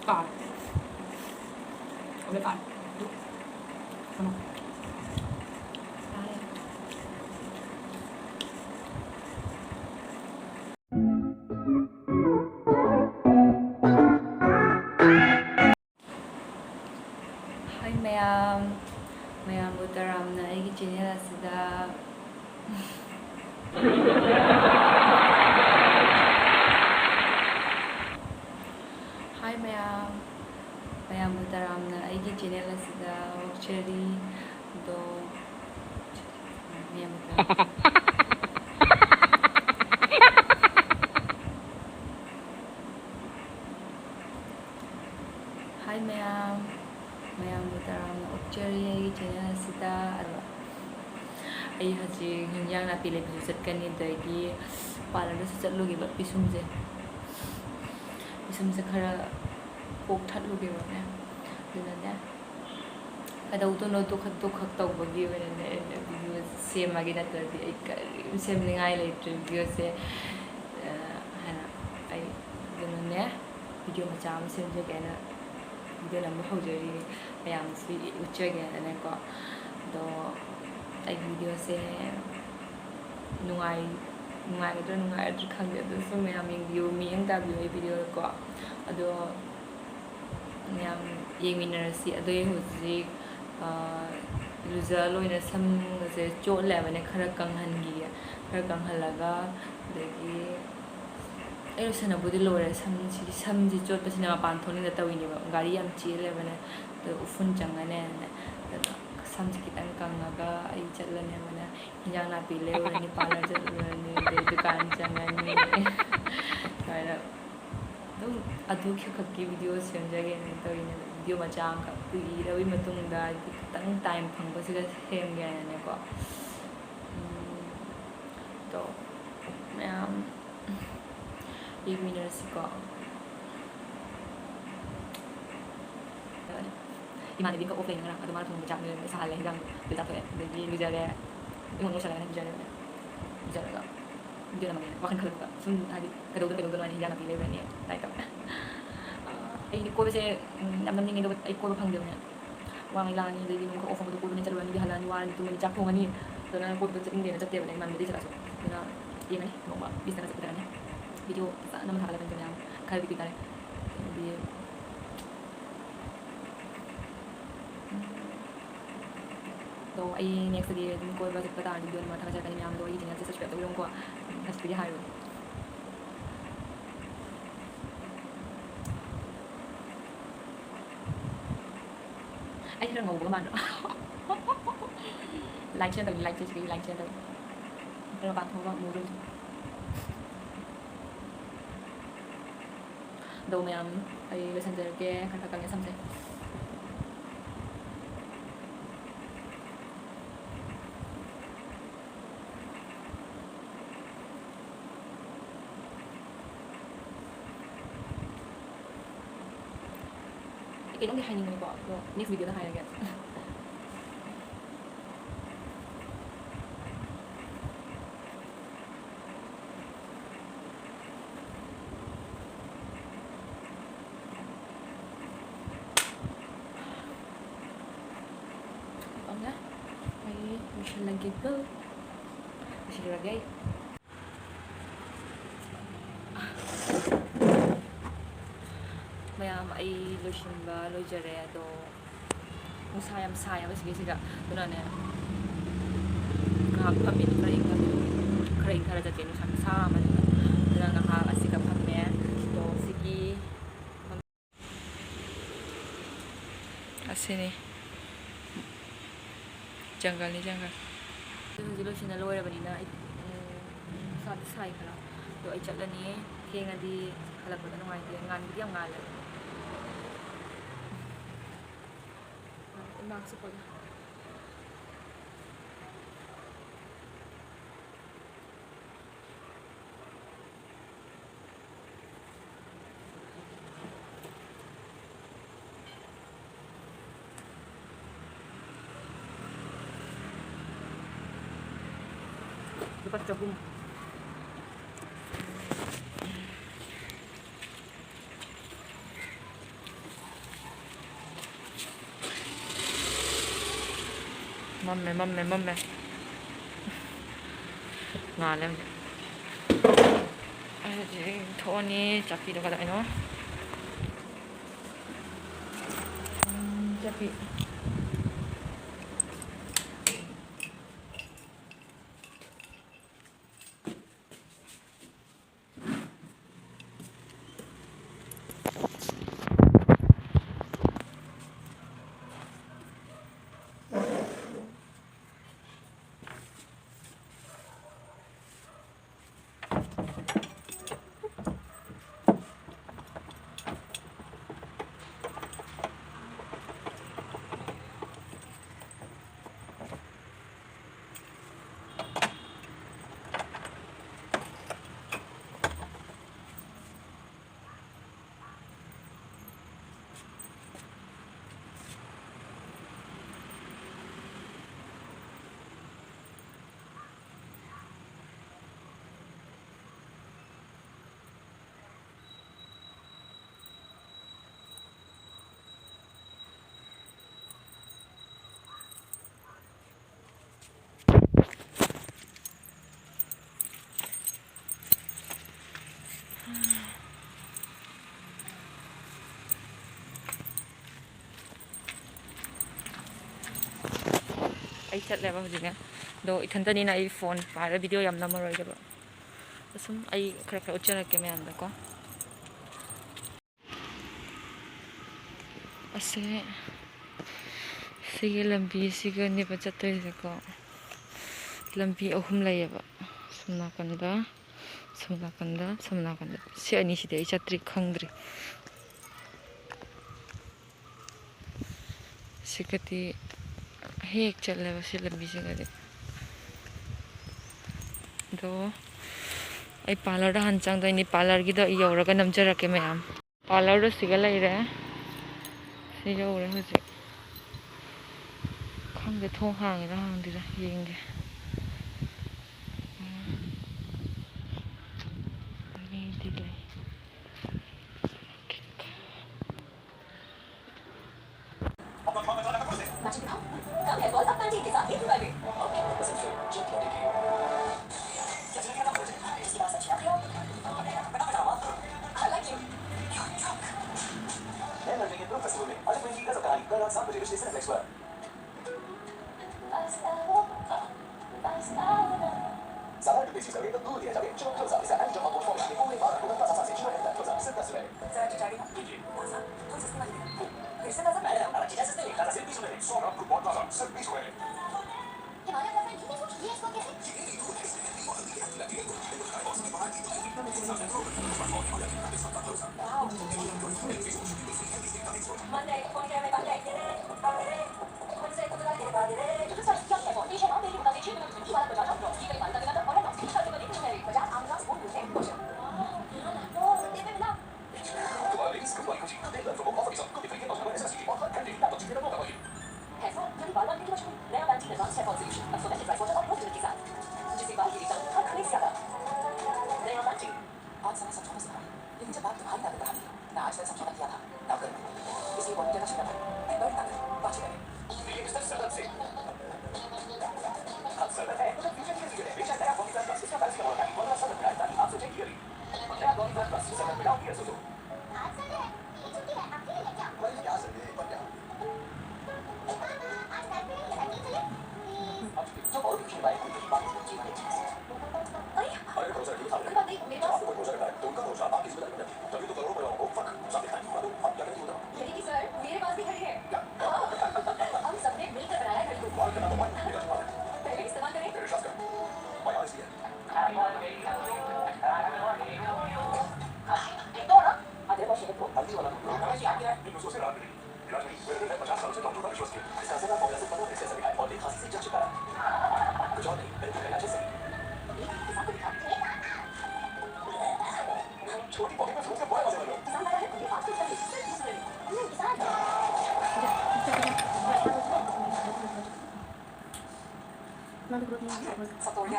Card. Udah card. Ano? Hi mayam utaramna aigi channel asida Hi mayam utaramna aigi channel asida wakchari do mayam Hi mayam utaramna wakchari aigi channel asida ay hajik hinjang napi le bisu chatkan ni dagi parlor su chatlugi ba pisumje khara kok thatlugi ba ne duna ne kadautono to khak tawbagi wena ne video semagi natadi ay karim semningai leitre video se hana ay duna ne video macha am semje kana video lam hojari mayam si uchage ne ko do ay video se nungai khangde do so mayam view mi ang ta video ko ado mayam yeminarasi ado huji luza loina sam se chot lebane khara kanghalaga dagi ay sana budi lore samji chot pasina pan thoni da tawini ba gari am chi lebane to ufun changane samji kitang kangaga ay chatlane mana hinjang na pile ni parlor chatlane de dukan changani kara dum adu khakki video semjage ne tawini video machang ka pui rawi matungda kitang time phangba siga semge ne ko to mayam yeminarasi ko imani bin ko offline ngara adu mara thong chak ne sa hal hidang beta to de ji jare imong mo sala ne jare ga dia namanya wakan khalka sum hadi kado mani hidang api le ne tai ka ay ko se namnam ni do ay ko phang de ne wang lang ni de ko offer ko ne chalwa ni halan wan tu ni chak thong ani to na ko de inde na chatte ne man de sala so na ye mai no ba bis na sa ne video sa nam hala ben jam khal bi kare bi तो आई next day को बस पता नहीं जो माथा चलता नहीं हम लोग ये चीज़ से सच तो लोगों को नेक्स्ट डे हाय आई थोड़ा ngầu của bạn like trên tầng like trên tầng rồi bạn không có mua luôn đầu mày ay lesson ke kata-kata sampai cái nó hay như bỏ next video nó hay again enggak ay bisa lagi tuh bisa lagi mayam ay losimba lojare do musayam bas gisiga dunane ka pamit kring kara jate no sa man dunanga ka asika pamme do sigi asini janggal losin na loira bani na sa sai kala do ay chatlani kenga di halap na ngai di ngan di ang ngala maksud ko lepas jagung ꯃꯝꯃꯦ ꯉꯥꯜꯂꯦ ꯍꯧꯖꯤꯛ ꯊꯣꯛꯑꯅꯤ ꯆꯥꯛꯄꯤꯗꯣ ꯀꯗꯥꯏꯅꯣ ꯆꯥꯛꯄꯤ ꯑꯩ ꯆꯠꯂꯦꯕ ꯍꯧꯖꯤꯛꯅꯦ ꯑꯗꯣ ꯏꯊꯟꯇꯅꯤꯅ ꯑꯩ phone ꯄꯥꯏꯔ video ꯌꯥꯝ ꯅꯝꯃꯔꯣꯏꯗꯕ ꯁꯨꯝ ꯑꯩ ꯈꯔ ꯎꯠꯆꯔꯛꯀꯦ ꯃꯌꯥꯝꯗꯀꯣ ꯑꯁꯦ ꯁꯤꯒꯤ ꯂꯝꯕꯤꯁꯤꯒꯅꯦꯕ ꯆꯠꯇꯣꯏꯁꯦꯀꯣ ꯂꯝꯕꯤ ꯑꯍꯨꯝ ꯂꯩꯌꯦꯕ ꯁꯣꯝ ꯅꯥꯀꯟꯗ ꯁꯣꯝ ꯅꯥꯀꯟꯗ ꯁꯤ ꯑꯅꯤꯁꯤꯗꯤ ꯑꯩ ꯆꯠꯇ꯭ꯔꯤ ꯈꯪꯗ꯭ꯔꯤ ꯁꯤꯒꯗꯤ ꯍꯦꯛ ꯆꯠꯂꯦꯕ ꯁꯤ ꯂꯝꯕꯤꯁꯤꯒꯗꯤ ꯑꯗꯣ ꯑꯩ ꯄꯥꯔꯂꯔꯗ ꯍꯥꯟꯅ ꯆꯪꯗꯣꯏꯅꯤ ꯄꯥꯔꯂꯔꯒꯤꯗꯣ ꯑꯩ ꯌꯧꯔꯒ ꯅꯝꯖꯔꯛꯀꯦ ꯃꯌꯥꯝ ꯄꯥꯔꯂꯔꯗꯣ ꯁꯤꯒ ꯂꯩꯔꯦ ꯁꯤ ꯌꯧꯔꯦ ꯍꯧꯖꯤꯛ ꯈꯪꯗꯦ ꯊꯣꯡ ꯍꯥꯡꯉꯤꯔꯥ ꯍꯥꯡꯗꯦꯔꯥ ꯌꯦꯡꯒꯦ ꯃꯤꯗꯤ ꯂꯩ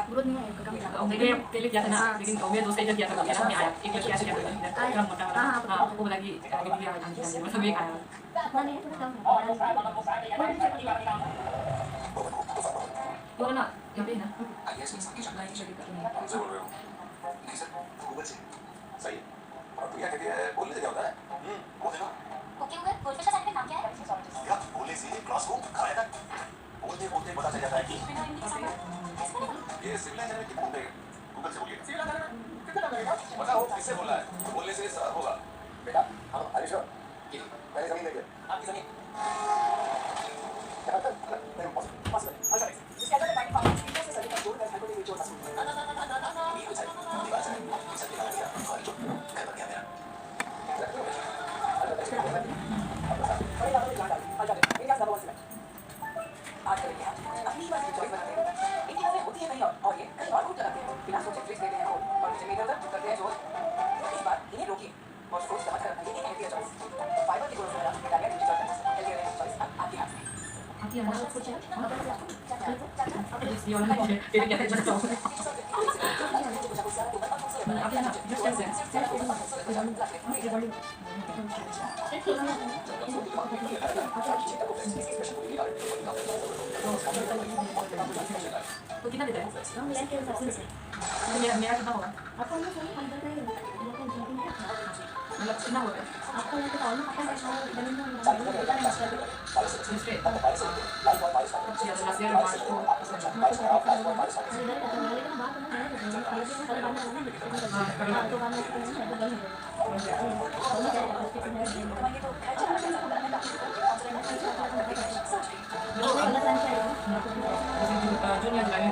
ग्रोथ नहीं है कम देखिए पहले किया था ना लेकिन मैं दूसरे जब किया था मेरा में आया एक किया था कम मोटा वाला हां वो बोला कि अभी भी आया मतलब एक आया नहीं है थोड़ा कम है Wala na, yabi na. IAS में सबकी शक्ल Line lagi है। kat. कौन से बोल रहे हो? नहीं सर, गूगल से। सही है। और प्रिया कहती है बोलने से क्या होता है? बोल देना। ओके गूगल प्रोफेसर साइंटिफिक नाम क्या है? क्या बोलने से क्लास को खाया था? बोलते बोलते पता चल जाता है कि बिना हिंदी के समझ कैसे बनेगा? ये सिविल इंजीनियर कितना टाइम लगेगा? गूगल से बोलिए। सिविल इंजीनियर कितना टाइम लगेगा? बताओ किससे बोल रहा है? बोलने से सब होगा। बेटा, हम हरीश राव, ये पहले जमीन देखिए। आपकी जमीन। क्या करता है? मेरे पास अच्छा नहीं। इसके अंदर टाइम पावर स्पीकर से सभी का जोड़ कर हाइपो में जोड़ना चाहिए। ना ये कुछ है। दीवार से इसे दिखा दिया। और जो घर बन गया मेरा। आज करेंगे हम अपनी बात की चॉइस बनाते हैं इनकी नजर होती है कहीं और ये कहीं और घूम जाते हैं बिना सोचे फ्लिक्स देते हैं और नीचे में इधर उधर करते हैं जो इस बार इन्हें रोकिए और सोच समझ कर ये एक चॉइस फाइबर की गुणों से बना डायरेक्ट यूज करते हैं एलजीआर चॉइस अब आपके हाथ में Aquí ada socha. Jadi orang aja. Jadi kita just tahu. Apa nak? Just saja. तो कितना देता है? मेरा मेरा कितना होगा? मतलब कितना होगा? Ya, hacer marco. Junior lagi.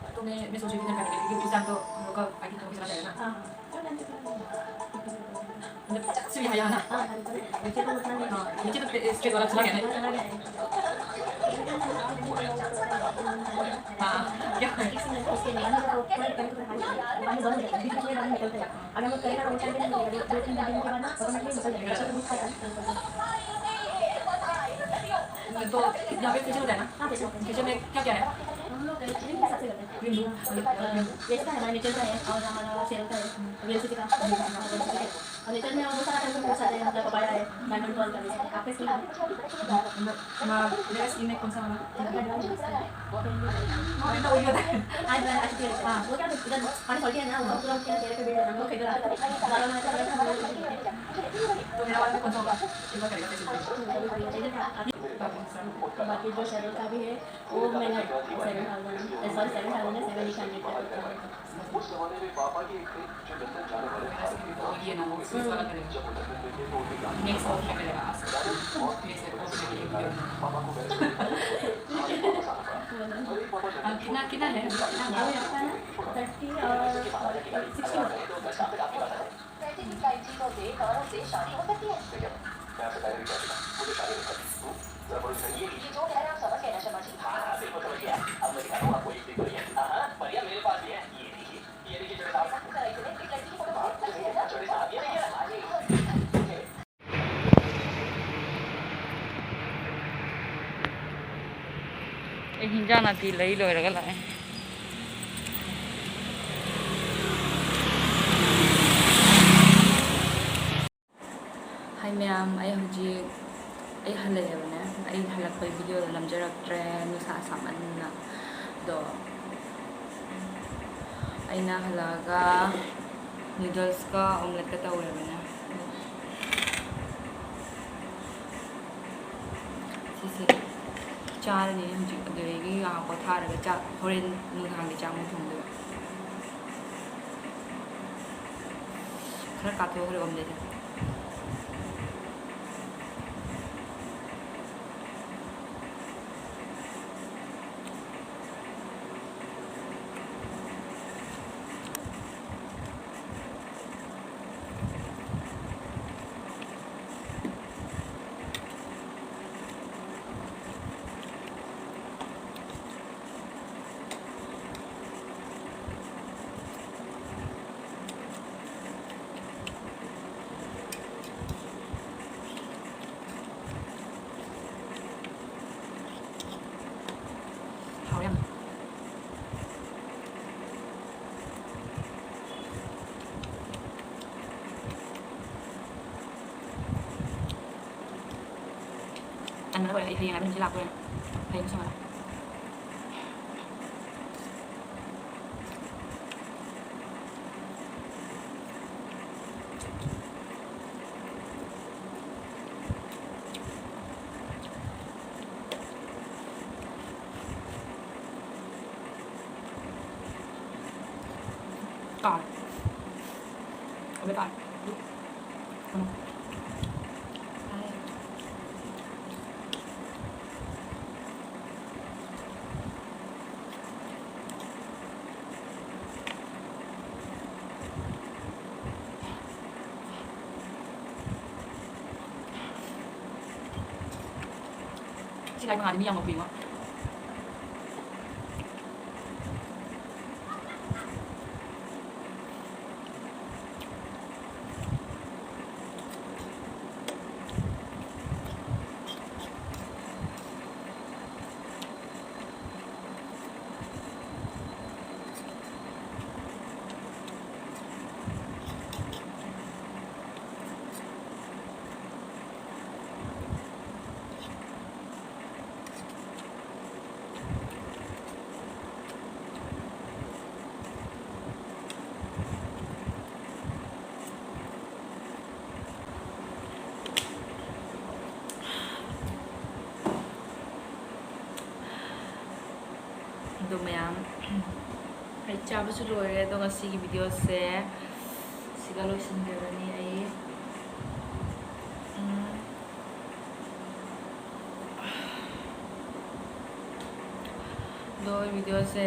तो मैं सोच रही थी करने के लिए क्योंकि उस टाइम तो हम लोग का आईटी तो चला जाएगा ना मतलब सिर्फ यहाँ ना हाँ नीचे तो स्ट्रेट वाला चला गया ना हाँ क्या तो यहाँ पे फीचर होता है ना फीचर में क्या क्या है इसका हमारा नेचर का है और हमारा सेल का है रियलिटी का और नेचर में बहुत सारा टाइम बहुत सारे मतलब पपाया है डायमंड बॉल का भी आपके स्किन मेरा स्किन में कौन सा वाला तो वही होता है आज मैं आज हां वो क्या इधर पानी पड़ गया ना वो पूरा क्या तेरे पे बिल्ड है वो खेल रहा था तो मेरा वाला कौन सा होगा एक बार करेगा बाकी जो शेडो का भी है वो मैंने 7,000 सॉरी 7,000 है 7,800 उस जमाने में पापा की एक थी जो लंदन जाने वाले भारत के और ये ना वो इस वाला करेगा जब लंदन में थे वो भी गाने नेक्स्ट और क्या करेगा पापा को वैसे कितना कितना है अभी आपका ना 30 और 60 से शादी हो सकती है मैं आपसे पहले भी कह चुका मुझे शादी नहीं करनी जरा बड़ी सही है ये जो कह रहे हैं आप समझ गए ना शर्मा जी हाँ बिल्कुल समझ गया अब मैं दिखाता हूँ आपको एक देखो ये हाँ बढ़िया मेरे पास भी है ये देखिए छोटे साहब एक लड़की की फोटो बहुत अच्छी है ना छोटे साहब ये देखिए हिंजान पी लई लोरगा लाए हाय मैम आई हजी आई हल्लेबने आई हल्लक वीडियो लमजरक्ट्रे नुसा सामन्ना दो अना हल्लागा नूडल्स का ऑमलेट का तौरेबने चारनी हजी अदुगी यहाँ पोथारगा चाक होरेन नुहांगी चामु थोंदो खरा काथोखरे omelette na ko hiyang namin sila ko. Hiyang sama. Còn không biết còn không chị đánh hàng đi nhau một bình không? ꯑꯗꯣ ꯃꯌꯥꯝ ꯑꯩ ꯆꯥꯕꯁꯨ ꯂꯣꯏꯔꯦ ꯑꯗꯣ ꯉꯁꯤꯒꯤ ꯚꯤꯗꯤꯑꯣꯁꯦ ꯁꯤꯒ ꯂꯣꯏꯁꯤꯟꯖꯔꯅꯤ ꯑꯩ ꯑꯗꯣ ꯚꯤꯗꯤꯑꯣꯁꯦ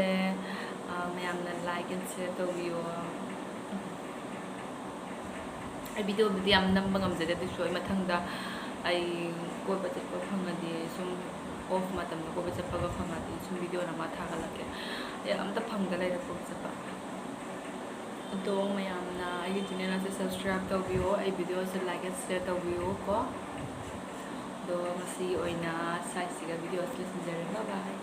ꯃꯌꯥꯝꯅ ꯂꯥꯏꯛ ꯑꯦꯟ ꯁꯤꯌꯔ ꯇꯧꯕꯤꯌꯣ ꯑꯩ ꯚꯤꯗꯤꯑꯣꯕꯨꯗꯤ ꯌꯥꯝ ꯅꯝꯕ ꯉꯝꯖꯗꯦ ꯑꯗꯨꯁꯨ ꯑꯩ ꯃꯊꯪꯗ ꯑꯩ ꯀꯣꯏꯕ ꯆꯠꯄ ꯐꯪꯉꯗꯤ ꯁꯨꯝ ꯑꯣꯐ ꯃꯇꯝꯗ ꯀꯣꯏꯕ ꯆꯠꯄꯒ ꯐꯪꯉꯗꯤ ꯁꯨꯝ ꯚꯤꯗꯤꯑꯣ ꯑꯃ ꯊꯥꯒꯠꯂꯛꯀꯦ ꯑꯩ ꯑꯝꯇ ꯐꯪꯗ ꯂꯩꯔꯦ ꯀꯣꯏꯕ ꯆꯠꯄ ꯑꯗꯣ ꯃꯌꯥꯝꯅ ꯑꯩꯒꯤ ꯆꯦꯅꯦꯜ ꯑꯁꯤ ꯁꯕꯁꯀ꯭ꯔꯥꯏꯕ ꯇꯧꯕꯤꯌꯣ ꯑꯩ ꯚꯤꯗꯤꯑꯣꯁꯦ ꯂꯥꯏꯛ ꯑꯦꯟ ꯁꯤꯌꯔ ꯇꯧꯕꯤꯌꯣ ꯀꯣ ꯑꯗꯣ ꯉꯁꯤ ꯑꯣꯏꯅ ꯁꯥꯏꯁꯤꯒ ꯚꯤꯗꯤꯑꯣꯁꯦ ꯂꯣꯏꯁꯤꯟꯖꯔꯦ ꯕꯥꯏ ꯕꯥꯏ